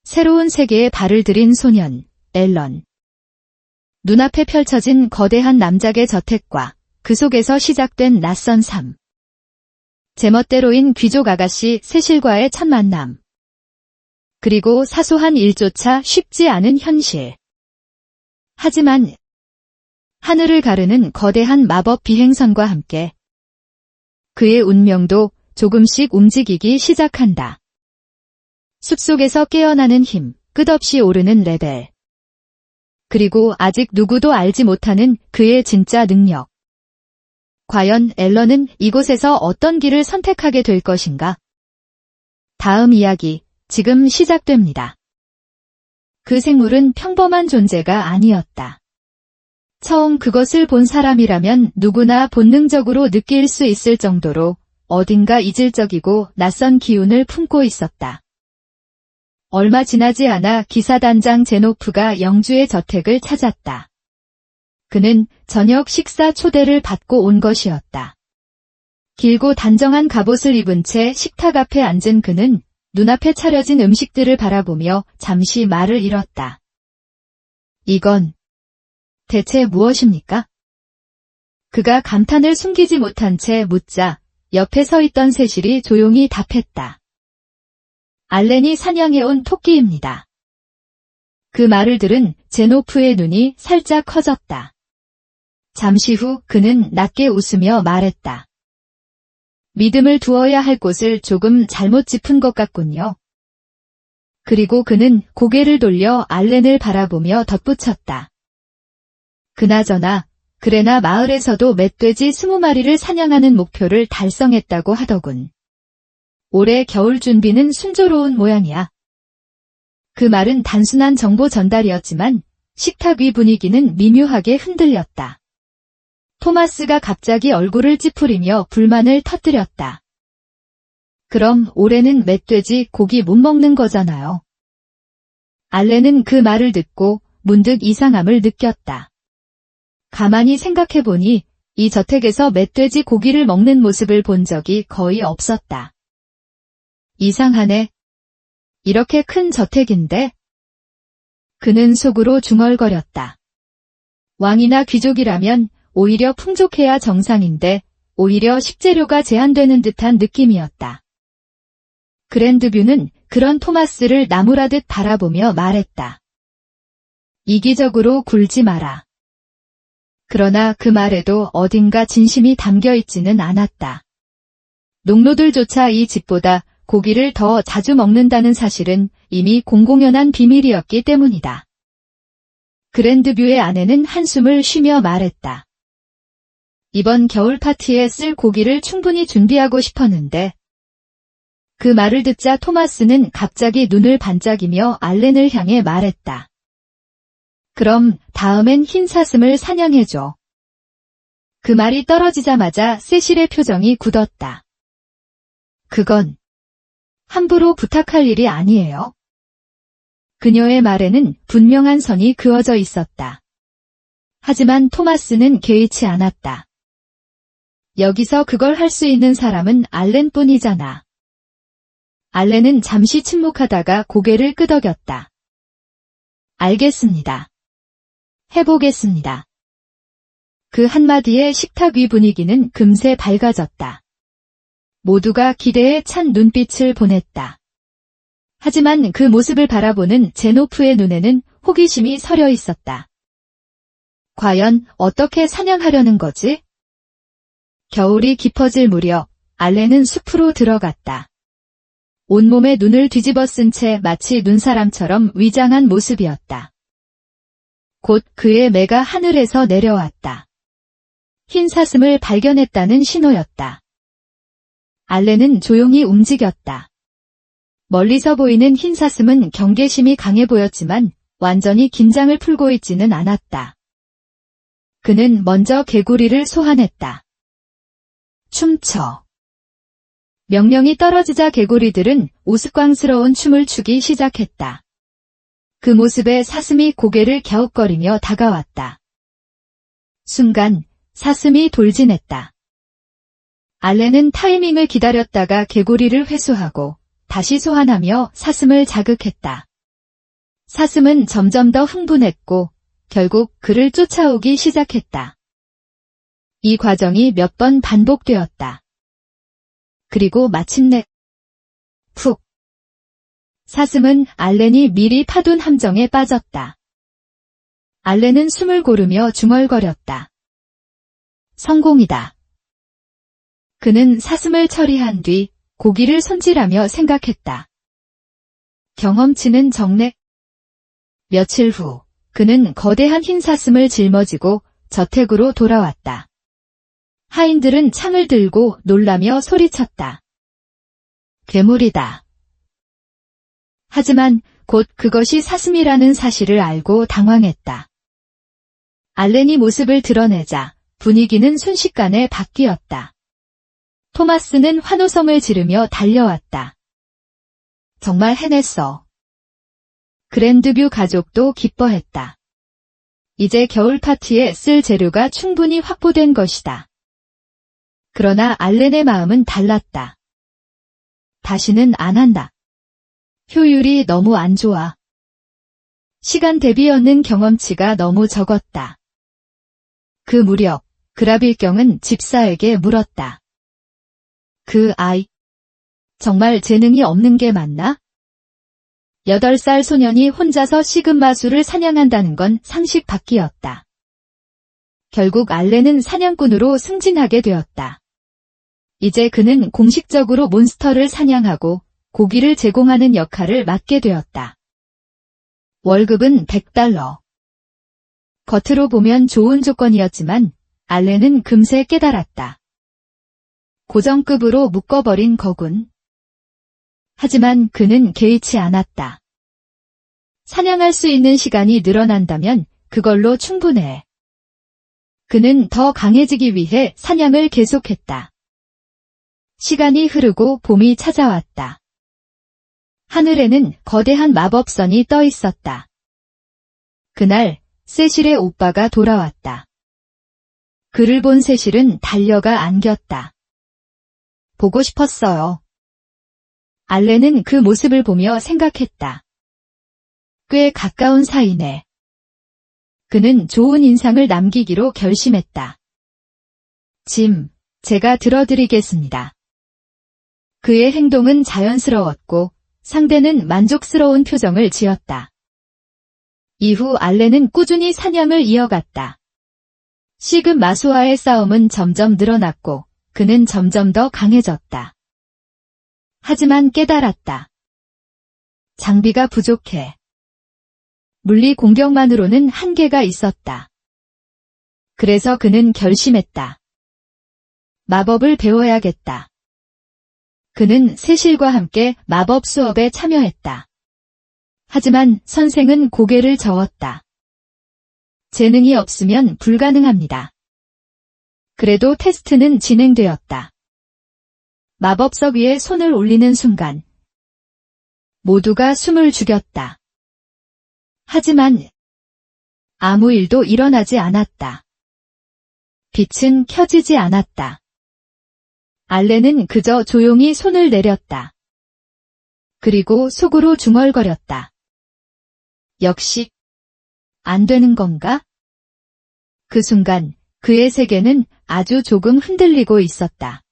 새로운 세계에 발을 들인 소년, 앨런. 눈앞에 펼쳐진 거대한 남작의 저택과 그 속에서 시작된 낯선 삶. 제멋대로인 귀족 아가씨 세실과의 첫 만남. 그리고 사소한 일조차 쉽지 않은 현실. 하지만 하늘을 가르는 거대한 마법 비행선과 함께 그의 운명도 조금씩 움직이기 시작한다. 숲속에서 깨어나는 힘, 끝없이 오르는 레벨. 그리고 아직 누구도 알지 못하는 그의 진짜 능력. 과연 앨런은 이곳에서 어떤 길을 선택하게 될 것인가? 다음 이야기, 지금 시작됩니다. 그 생물은 평범한 존재가 아니었다. 처음 그것을 본 사람이라면 누구나 본능적으로 느낄 수 있을 정도로 어딘가 이질적이고 낯선 기운을 품고 있었다. 얼마 지나지 않아 기사단장 제노프가 영주의 저택을 찾았다. 그는 저녁 식사 초대를 받고 온 것이었다. 길고 단정한 갑옷을 입은 채 식탁 앞에 앉은 그는 눈앞에 차려진 음식들을 바라보며 잠시 말을 잃었다. 이건 대체 무엇입니까? 그가 감탄을 숨기지 못한 채 묻자 옆에 서 있던 세실이 조용히 답했다. 알렌이 사냥해온 토끼입니다. 그 말을 들은 제노프의 눈이 살짝 커졌다. 잠시 후 그는 낮게 웃으며 말했다. 믿음을 두어야 할 곳을 조금 잘못 짚은 것 같군요. 그리고 그는 고개를 돌려 알렌을 바라보며 덧붙였다. 그나저나 그레나 마을에서도 멧돼지 20마리를 사냥하는 목표를 달성했다고 하더군. 올해 겨울 준비는 순조로운 모양이야. 그 말은 단순한 정보 전달이었지만 식탁 위 분위기는 미묘하게 흔들렸다. 토마스가 갑자기 얼굴을 찌푸리며 불만을 터뜨렸다. 그럼 올해는 멧돼지 고기 못 먹는 거잖아요. 알렌은 그 말을 듣고 문득 이상함을 느꼈다. 가만히 생각해보니 이 저택에서 멧돼지 고기를 먹는 모습을 본 적이 거의 없었다. 이상하네. 이렇게 큰 저택인데? 그는 속으로 중얼거렸다. 왕이나 귀족이라면 오히려 풍족해야 정상인데 오히려 식재료가 제한되는 듯한 느낌이었다. 그랜드뷰는 그런 토마스를 나무라듯 바라보며 말했다. 이기적으로 굴지 마라. 그러나 그 말에도 어딘가 진심이 담겨 있지는 않았다. 농노들조차 이 집보다 고기를 더 자주 먹는다는 사실은 이미 공공연한 비밀이었기 때문이다. 그랜드뷰의 아내는 한숨을 쉬며 말했다. 이번 겨울 파티에 쓸 고기를 충분히 준비하고 싶었는데. 그 말을 듣자 토마스는 갑자기 눈을 반짝이며 알렌을 향해 말했다. 그럼 다음엔 흰 사슴을 사냥해줘. 그 말이 떨어지자마자 세실의 표정이 굳었다. 그건 함부로 부탁할 일이 아니에요. 그녀의 말에는 분명한 선이 그어져 있었다. 하지만 토마스는 개의치 않았다. 여기서 그걸 할 수 있는 사람은 알렌뿐이잖아. 알렌은 잠시 침묵하다가 고개를 끄덕였다. 알겠습니다. 해보겠습니다. 그 한마디에 식탁 위 분위기는 금세 밝아졌다. 모두가 기대에 찬 눈빛을 보냈다. 하지만 그 모습을 바라보는 제노프의 눈에는 호기심이 서려 있었다. 과연 어떻게 사냥하려는 거지? 겨울이 깊어질 무렵 알렌은 숲으로 들어갔다. 온몸에 눈을 뒤집어 쓴 채 마치 눈사람처럼 위장한 모습이었다. 곧 그의 매가 하늘에서 내려왔다. 흰 사슴을 발견했다는 신호였다. 알렌은 조용히 움직였다. 멀리서 보이는 흰 사슴은 경계심이 강해 보였지만 완전히 긴장을 풀고 있지는 않았다. 그는 먼저 개구리를 소환했다. 춤춰. 명령이 떨어지자 개구리들은 우스꽝스러운 춤을 추기 시작했다. 그 모습에 사슴이 고개를 갸웃거리며 다가왔다. 순간 사슴이 돌진했다. 알렌은 타이밍을 기다렸다가 개구리를 회수하고 다시 소환하며 사슴을 자극했다. 사슴은 점점 더 흥분했고 결국 그를 쫓아오기 시작했다. 이 과정이 몇 번 반복되었다. 그리고 마침내 푹! 사슴은 알렌이 미리 파둔 함정에 빠졌다. 알렌은 숨을 고르며 중얼거렸다. 성공이다. 그는 사슴을 처리한 뒤 고기를 손질하며 생각했다. 경험치는 정례. 며칠 후 그는 거대한 흰 사슴을 짊어지고 저택으로 돌아왔다. 하인들은 창을 들고 놀라며 소리쳤다. 괴물이다. 하지만 곧 그것이 사슴이라는 사실을 알고 당황했다. 알렌이 모습을 드러내자 분위기는 순식간에 바뀌었다. 토마스는 환호성을 지르며 달려왔다. 정말 해냈어. 그랜드뷰 가족도 기뻐했다. 이제 겨울 파티에 쓸 재료가 충분히 확보된 것이다. 그러나 알렌의 마음은 달랐다. 다시는 안 한다. 효율이 너무 안 좋아. 시간 대비 얻는 경험치가 너무 적었다. 그 무렵 그라빌경은 집사에게 물었다. 그 아이, 정말 재능이 없는 게 맞나? 8살 소년이 혼자서 시금마수를 사냥한다는 건 상식 밖이었다. 결국 알렌은 사냥꾼으로 승진하게 되었다. 이제 그는 공식적으로 몬스터를 사냥하고 고기를 제공하는 역할을 맡게 되었다. 월급은 $100. 겉으로 보면 좋은 조건이었지만 알렌은 금세 깨달았다. 고정급으로 묶어버린 거군. 하지만 그는 개의치 않았다. 사냥할 수 있는 시간이 늘어난다면 그걸로 충분해. 그는 더 강해지기 위해 사냥을 계속했다. 시간이 흐르고 봄이 찾아왔다. 하늘에는 거대한 마법선이 떠 있었다. 그날 세실의 오빠가 돌아왔다. 그를 본 세실은 달려가 안겼다. 보고 싶었어요. 알렌은 그 모습을 보며 생각했다. 꽤 가까운 사이네. 그는 좋은 인상을 남기기로 결심했다. 짐, 제가 들어드리겠습니다. 그의 행동은 자연스러웠고 상대는 만족스러운 표정을 지었다. 이후 알렌은 꾸준히 사냥을 이어갔다. 시금 마수와의 싸움은 점점 늘어났고 그는 점점 더 강해졌다. 하지만 깨달았다. 장비가 부족해. 물리 공격만으로는 한계가 있었다. 그래서 그는 결심했다. 마법을 배워야겠다. 그는 세실과 함께 마법 수업에 참여했다. 하지만 선생은 고개를 저었다. 재능이 없으면 불가능합니다. 그래도 테스트는 진행되었다. 마법석 위에 손을 올리는 순간 모두가 숨을 죽였다. 하지만 아무 일도 일어나지 않았다. 빛은 켜지지 않았다. 알렌은 그저 조용히 손을 내렸다. 그리고 속으로 중얼거렸다. 역시 안 되는 건가? 그 순간 그의 세계는 아주 조금 흔들리고 있었다.